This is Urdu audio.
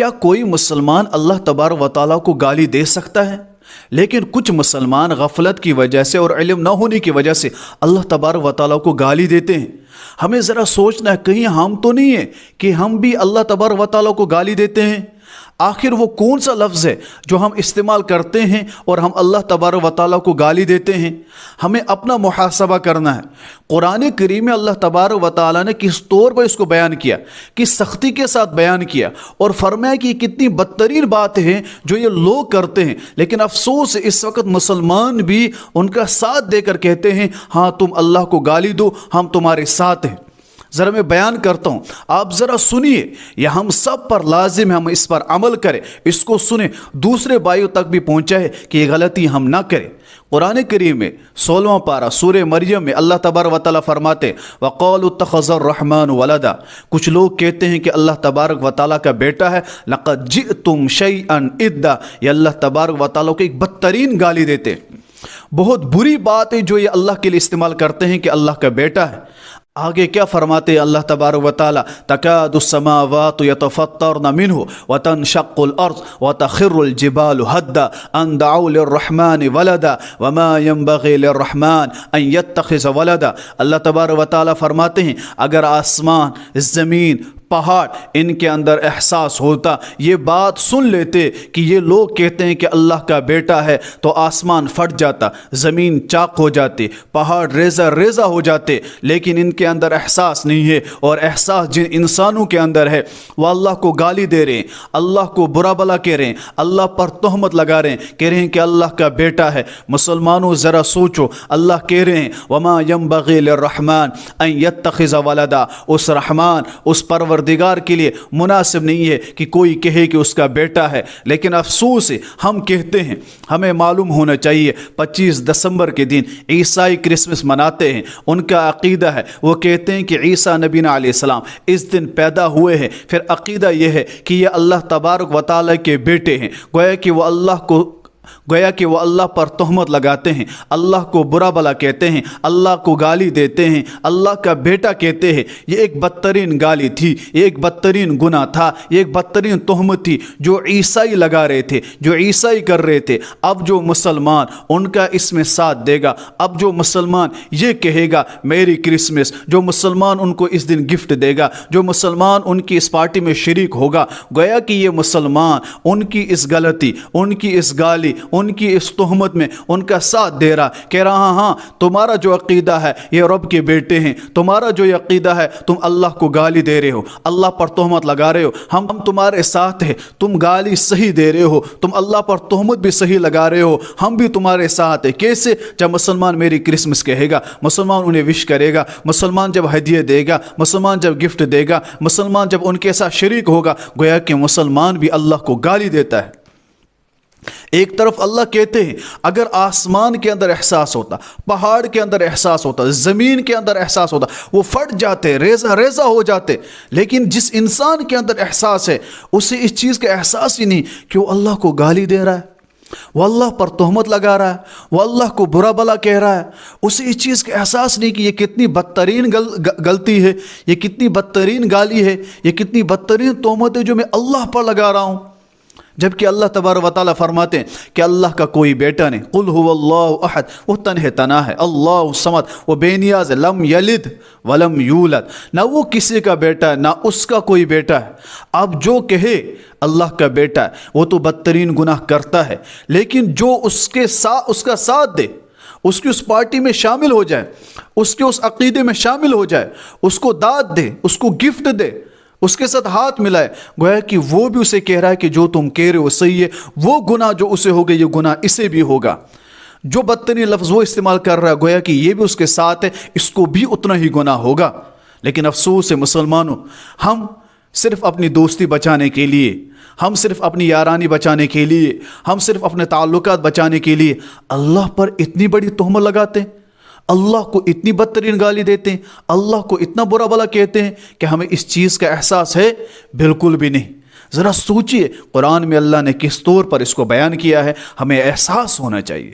کیا کوئی مسلمان اللہ تبارک و تعالیٰ کو گالی دے سکتا ہے؟ لیکن کچھ مسلمان غفلت کی وجہ سے اور علم نہ ہونے کی وجہ سے اللہ تبارک و تعالیٰ کو گالی دیتے ہیں۔ ہمیں ذرا سوچنا ہے کہیں ہم تو نہیں ہیں کہ ہم بھی اللہ تبارک و تعالیٰ کو گالی دیتے ہیں۔ آخر وہ کون سا لفظ ہے جو ہم استعمال کرتے ہیں اور ہم اللہ تبارک و تعالیٰ کو گالی دیتے ہیں؟ ہمیں اپنا محاسبہ کرنا ہے۔ قرآن کریم میں اللہ تبارک و تعالیٰ نے کس طور پر اس کو بیان کیا، کس سختی کے ساتھ بیان کیا، اور فرمایا کہ یہ کتنی بدترین بات ہے جو یہ لوگ کرتے ہیں، لیکن افسوس اس وقت مسلمان بھی ان کا ساتھ دے کر کہتے ہیں ہاں تم اللہ کو گالی دو، ہم تمہارے ساتھ ہیں۔ ذرا میں بیان کرتا ہوں، آپ ذرا سنیے، یہ ہم سب پر لازم ہے ہم اس پر عمل کریں، اس کو سنیں، دوسرے بھائیوں تک بھی پہنچائے کہ یہ غلطی ہم نہ کریں۔ قرآن کریم میں 16واں پارہ سورہ مریم میں اللہ تبارک و تعالیٰ فرماتے وَقَالُوا اتَّخَذَ الرَّحْمَنُ وَلَدًا، کچھ لوگ کہتے ہیں کہ اللہ تبارک و تعالیٰ کا بیٹا ہے۔ لَقَدْ جِئْتُمْ شَيْئًا إِدًّا، یہ اللہ تبارک و تعالیٰ کو ایک بدترین گالی دیتے، بہت بری بات ہے جو یہ اللہ کے لیے استعمال کرتے ہیں کہ اللہ کا بیٹا ہے۔ آگے کیا فرماتے ہیں اللہ تبارک و تعالیٰ تکاد السماوات یتفطرن منہ وتنشق الارض وتخر الجبال هدا ان دعوا للرحمن ولدا وما ينبغي للرحمن ان يتخذ ولدا۔ اللہ تبارک و تعالیٰ فرماتے ہیں اگر آسمان، زمین، پہاڑ ان کے اندر احساس ہوتا، یہ بات سن لیتے کہ یہ لوگ کہتے ہیں کہ اللہ کا بیٹا ہے، تو آسمان پھٹ جاتا، زمین چاک ہو جاتی، پہاڑ ریزہ ریزہ ہو جاتے، لیکن ان کے اندر احساس نہیں ہے، اور احساس جن انسانوں کے اندر ہے وہ اللہ کو گالی دے رہے ہیں، اللہ کو برا بلا کہہ رہے ہیں، اللہ پر تہمت لگا رہے ہیں، کہہ رہے ہیں کہ اللہ کا بیٹا ہے۔ مسلمانوں ذرا سوچو، اللہ کہہ رہے ہیں وما ينبغي للرحمن ان يتخذ ولدا، اس رحمان، اس پروردگار کے لیے مناسب نہیں ہے کہ کوئی کہے کہ اس کا بیٹا ہے، لیکن افسوس ہے ہم کہتے ہیں۔ ہمیں معلوم ہونا چاہیے 25 دسمبر کے دن عیسائی کرسمس مناتے ہیں، ان کا عقیدہ ہے، وہ کہتے ہیں کہ عیسیٰ نبی علیہ السلام اس دن پیدا ہوئے ہیں، پھر عقیدہ یہ ہے کہ یہ اللہ تبارک و تعالیٰ کے بیٹے ہیں، گویا کہ وہ اللہ پر تہمت لگاتے ہیں، اللہ کو برا بلا کہتے ہیں، اللہ کو گالی دیتے ہیں، اللہ کا بیٹا کہتے ہیں۔ یہ ایک بدترین گالی تھی، یہ ایک بدترین گناہ تھا، یہ ایک بدترین تہمت تھی جو عیسائی لگا رہے تھے، جو عیسائی کر رہے تھے۔ اب جو مسلمان ان کا اس میں ساتھ دے گا، اب جو مسلمان یہ کہے گا میری کرسمس، جو مسلمان ان کو اس دن گفٹ دے گا، جو مسلمان ان کی اس پارٹی میں شریک ہوگا، گویا کہ یہ مسلمان ان کی اس غلطی، ان کی اس گالی، ان کی اس تہمت میں ان کا ساتھ دے رہا، کہہ رہا ہاں تمہارا جو عقیدہ ہے یہ رب کے بیٹے ہیں، تمہارا جو عقیدہ ہے تم اللہ کو گالی دے رہے ہو، اللہ پر تہمت لگا رہے ہو، ہم تمہارے ساتھ ہیں، تم گالی صحیح دے رہے ہو، تم اللہ پر تہمت بھی صحیح لگا رہے ہو، ہم بھی تمہارے ساتھ ہیں۔ کیسے؟ جب مسلمان میری کرسمس کہے گا، مسلمان انہیں وش کرے گا، مسلمان جب ہدیے دے گا، مسلمان جب گفٹ دے گا، مسلمان جب ان کے ساتھ شریک ہوگا، گویا کہ مسلمان بھی اللہ کو گالی دیتا ہے۔ ایک طرف اللہ کہتے ہیں اگر آسمان کے اندر احساس ہوتا، پہاڑ کے اندر احساس ہوتا، زمین کے اندر احساس ہوتا، وہ پھٹ جاتے، ریزہ ریزہ ہو جاتے، لیکن جس انسان کے اندر احساس ہے اسے اس چیز کا احساس ہی نہیں کہ وہ اللہ کو گالی دے رہا ہے، وہ اللہ پر تہمت لگا رہا ہے، وہ اللہ کو برا بلا کہہ رہا ہے، اسے اس چیز کا احساس نہیں کہ یہ کتنی بدترین غلطی ہے، یہ کتنی بدترین گالی ہے، یہ کتنی بدترین تہمت ہے جو میں اللہ پر لگا رہا ہوں۔ جبکہ اللہ تبارک و تعالیٰ فرماتے ہیں کہ اللہ کا کوئی بیٹا نہیں، قل هو اللہ احد، وہ تنہا ہے، اللہ الصمد، وہ بے نیاز ہے، لم یلد ولم یولد، نہ وہ کسی کا بیٹا ہے نہ اس کا کوئی بیٹا ہے۔ اب جو کہے اللہ کا بیٹا ہے وہ تو بدترین گناہ کرتا ہے، لیکن جو اس کا ساتھ دے، اس کی اس پارٹی میں شامل ہو جائے، اس کے اس عقیدے میں شامل ہو جائے، اس کو داد دے، اس کو گفٹ دے، اس کے ساتھ ہاتھ ملائے، گویا کہ وہ بھی اسے کہہ رہا ہے کہ جو تم کہہ رہے ہو صحیح ہے، وہ گناہ جو اسے ہوگا یہ گناہ اسے بھی ہوگا۔ جو بدترین لفظ وہ استعمال کر رہا ہے گویا کہ یہ بھی اس کے ساتھ ہے، اس کو بھی اتنا ہی گناہ ہوگا۔ لیکن افسوس ہے مسلمانوں، ہم صرف اپنی دوستی بچانے کے لیے، ہم صرف اپنی یارانی بچانے کے لیے، ہم صرف اپنے تعلقات بچانے کے لیے اللہ پر اتنی بڑی تہمت لگاتے ہیں، اللہ کو اتنی بدترین گالی دیتے ہیں، اللہ کو اتنا برا بلا کہتے ہیں کہ ہمیں اس چیز کا احساس ہے؟ بالکل بھی نہیں۔ ذرا سوچئے قرآن میں اللہ نے کس طور پر اس کو بیان کیا ہے، ہمیں احساس ہونا چاہیے۔